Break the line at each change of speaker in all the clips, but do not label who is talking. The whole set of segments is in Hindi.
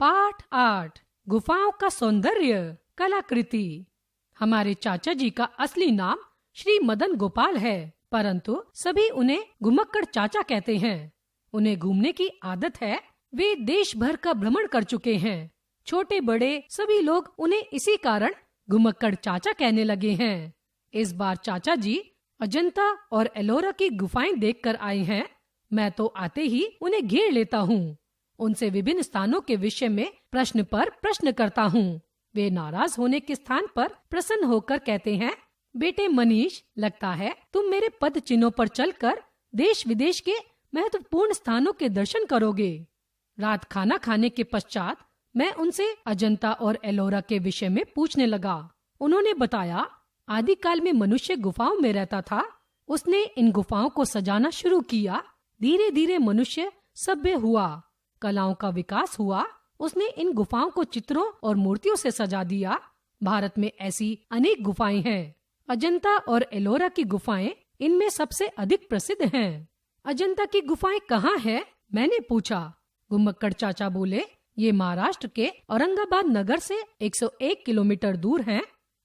पाठ 8 गुफाओं का सौंदर्य कलाकृति। हमारे चाचा जी का असली नाम श्री मदन गोपाल है, परंतु सभी उन्हें घुमक्कड़ चाचा कहते हैं। उन्हें घूमने की आदत है। वे देश भर का भ्रमण कर चुके हैं। छोटे बड़े सभी लोग उन्हें इसी कारण घुमक्कड़ चाचा कहने लगे हैं। इस बार चाचा जी अजंता और एलोरा की गुफाएं देखकर आए हैं। मैं तो आते ही उन्हें घेर लेता हूँ। उनसे विभिन्न स्थानों के विषय में प्रश्न पर प्रश्न करता हूँ। वे नाराज होने के स्थान पर प्रसन्न होकर कहते हैं, बेटे मनीष, लगता है तुम मेरे पद चिन्हों पर चलकर देश विदेश के महत्वपूर्ण स्थानों के दर्शन करोगे। रात खाना खाने के पश्चात मैं उनसे अजंता और एलोरा के विषय में पूछने लगा। उन्होंने बताया, आदिकाल में मनुष्य गुफाओं में रहता था। उसने इन गुफाओं को सजाना शुरू किया। धीरे धीरे मनुष्य सभ्य हुआ, कलाओं का विकास हुआ। उसने इन गुफाओं को चित्रों और मूर्तियों से सजा दिया। भारत में ऐसी अनेक गुफाएं हैं। अजंता और एलोरा की गुफाएं इनमें सबसे अधिक प्रसिद्ध हैं। अजंता की गुफाएं कहाँ है? मैंने पूछा। घुमक्कड़ चाचा बोले, ये महाराष्ट्र के औरंगाबाद नगर से 101 किलोमीटर दूर हैं।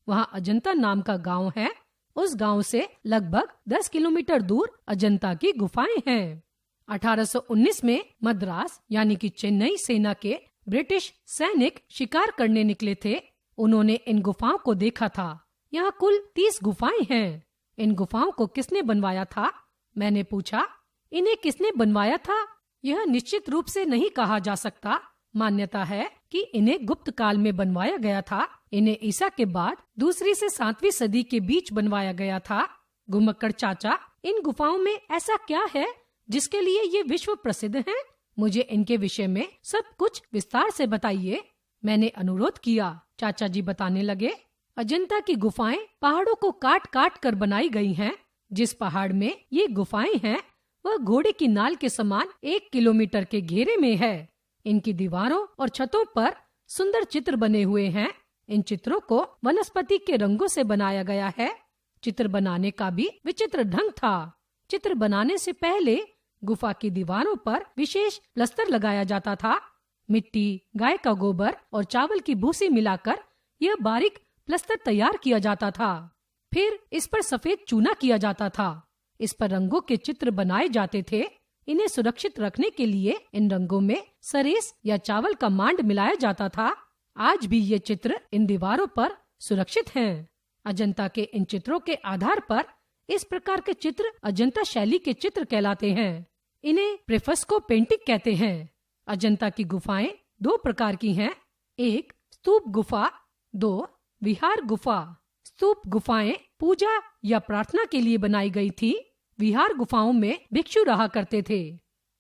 वहाँ अजंता नाम का गांव है। उस गांव से लगभग 10 किलोमीटर दूर अजंता की गुफाएं हैं। 1819 में मद्रास यानी कि चेन्नई सेना के ब्रिटिश सैनिक शिकार करने निकले थे। उन्होंने इन गुफाओं को देखा था। यहाँ कुल 30 गुफाएं हैं। इन गुफाओं को किसने बनवाया था? मैंने पूछा। इन्हें किसने बनवाया था, यह निश्चित रूप से नहीं कहा जा सकता। मान्यता है कि इन्हें गुप्त काल में बनवाया गया था। इन्हें ईसा के बाद 2री से 7वीं सदी के बीच बनवाया गया था। घुमक्कड़ चाचा, इन गुफाओं में ऐसा क्या है जिसके लिए ये विश्व प्रसिद्ध हैं? मुझे इनके विषय में सब कुछ विस्तार से बताइए। मैंने अनुरोध किया। चाचा जी बताने लगे, अजंता की गुफाएं पहाड़ों को काट काट कर बनाई गई हैं। जिस पहाड़ में ये गुफाएं हैं वह घोड़े की नाल के समान 1 किलोमीटर के घेरे में है। इनकी दीवारों और छतों पर सुंदर चित्र बने हुए हैं। इन चित्रों को वनस्पति के रंगों से बनाया गया है। चित्र बनाने का भी विचित्र ढंग था। चित्र बनाने से पहले गुफा की दीवारों पर विशेष प्लस्तर लगाया जाता था। मिट्टी, गाय का गोबर और चावल की भूसी मिलाकर यह बारीक प्लस्तर तैयार किया जाता था। फिर इस पर सफेद चूना किया जाता था। इस पर रंगों के चित्र बनाए जाते थे। इन्हें सुरक्षित रखने के लिए इन रंगों में सरेस या चावल का मांड मिलाया जाता था। आज भी ये चित्र इन दीवारों पर सुरक्षित हैं। अजंता के इन चित्रों के आधार पर इस प्रकार के चित्र अजंता शैली के चित्र कहलाते हैं। इन्हें प्रेफस्को पेंटिंग कहते हैं। अजंता की गुफाएं 2 प्रकार की हैं। 1 स्तूप गुफा, 2 विहार गुफा। स्तूप गुफाएं पूजा या प्रार्थना के लिए बनाई गई थी। विहार गुफाओं में भिक्षु रहा करते थे।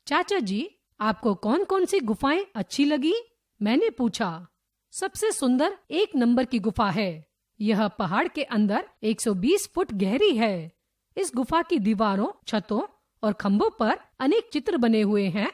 चाचा जी, आपको कौन कौन सी गुफाएं अच्छी लगी? मैंने पूछा। सबसे सुंदर 1 नंबर की गुफा है। यह पहाड़ के अंदर 120 फुट गहरी है। इस गुफा की दीवारों, छतों और खम्भों पर अनेक चित्र बने हुए हैं।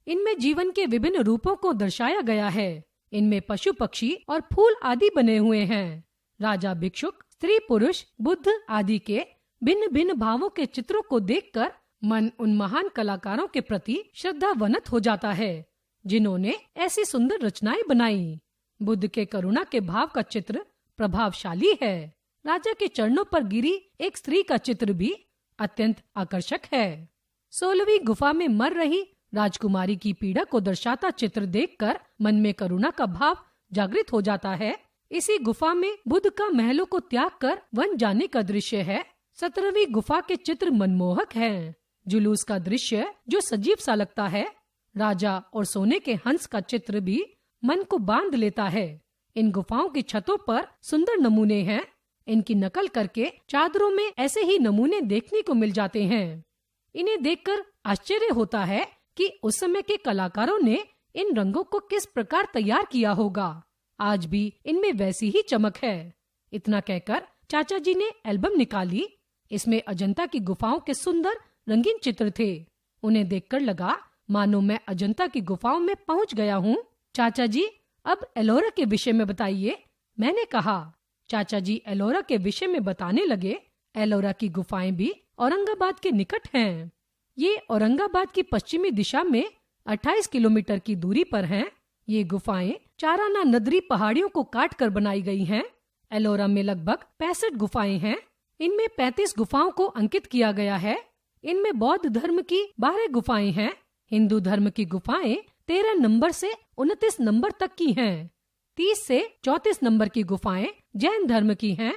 इनमें जीवन के विभिन्न रूपों को दर्शाया गया है। इनमें पशु पक्षी और फूल आदि बने हुए हैं। राजा, भिक्षुक, स्त्री पुरुष, बुद्ध आदि के भिन्न भिन्न भावों के चित्रों को देखकर मन उन महान कलाकारों के प्रति श्रद्धावनत हो जाता है जिन्होंने ऐसी सुंदर रचनाएं बनाई। बुद्ध के करुणा के भाव का चित्र प्रभावशाली है। राजा के चरणों पर गिरी एक स्त्री का चित्र भी अत्यंत आकर्षक है। 16वीं गुफा में मर रही राजकुमारी की पीड़ा को दर्शाता चित्र देखकर मन में करुणा का भाव जागृत हो जाता है। इसी गुफा में बुद्ध का महलों को त्याग कर वन जाने का दृश्य है। 17वीं गुफा के चित्र मनमोहक हैं। जुलूस का दृश्य जो सजीव सा लगता है। राजा और सोने के हंस का चित्र भी मन को बांध लेता है। इन गुफाओं की छतों पर सुंदर नमूने हैं। इनकी नकल करके चादरों में ऐसे ही नमूने देखने को मिल जाते हैं। इन्हें देखकर आश्चर्य होता है कि उस समय के कलाकारों ने इन रंगों को किस प्रकार तैयार किया होगा। आज भी इनमें वैसी ही चमक है। इतना कहकर चाचा जी ने एल्बम निकाली। इसमें अजंता की गुफाओं के सुंदर रंगीन चित्र थे। उन्हें देखकर लगा मानो मैं अजंता की गुफाओं में पहुंच गया हूँ। चाचा जी, अब एलोरा के विषय में बताइए, मैंने कहा। चाचा जी एलोरा के विषय में बताने लगे। एलोरा की गुफाएं भी औरंगाबाद के निकट हैं। ये औरंगाबाद की पश्चिमी दिशा में 28 किलोमीटर की दूरी पर हैं। ये गुफाएं चाराना नदरी पहाड़ियों को काट कर बनाई गई हैं। एलोरा में लगभग 65 गुफाएं हैं। इनमें 35 गुफाओं को अंकित किया गया है। इनमें बौद्ध धर्म की 12 गुफाएं हैं। हिंदू धर्म की गुफाएं 13 नंबर से 29 नंबर तक की हैं। 30 से 34 नंबर की गुफाएं जैन धर्म की हैं।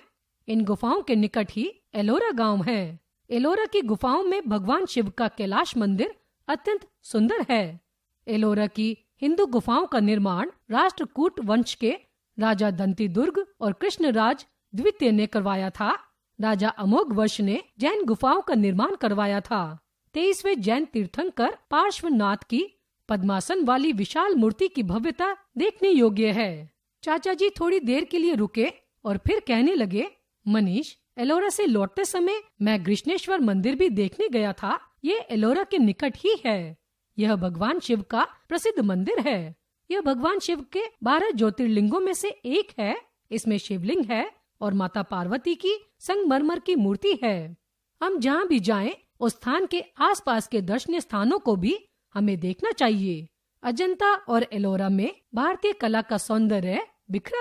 इन गुफाओं के निकट ही एलोरा गांव है। एलोरा की गुफाओं में भगवान शिव का कैलाश मंदिर अत्यंत सुंदर है। एलोरा की हिंदू गुफाओं का निर्माण राष्ट्रकूट वंश के राजा दंती दुर्ग और कृष्णराज द्वितीय ने करवाया था। राजा अमोघ वर्ष ने जैन गुफाओं का निर्माण करवाया था। 23वें जैन तीर्थंकर पार्श्वनाथ की पद्मासन वाली विशाल मूर्ति की भव्यता देखने योग्य है। चाचा जी थोड़ी देर के लिए रुके और फिर कहने लगे, मनीष, एलोरा से लौटते समय मैं कृष्णेश्वर मंदिर भी देखने गया था। ये एलोरा के निकट ही है। यह भगवान शिव का प्रसिद्ध मंदिर है। यह भगवान शिव के 12 ज्योतिर्लिंगों में से एक है। इसमें शिवलिंग है और माता पार्वती की संगमरमर की मूर्ति है। हम जहाँ भी जाएं, उस स्थान के आसपास के दर्शनीय स्थानों को भी हमें देखना चाहिए। अजंता और एलोरा में भारतीय कला का सौंदर्य बिखरा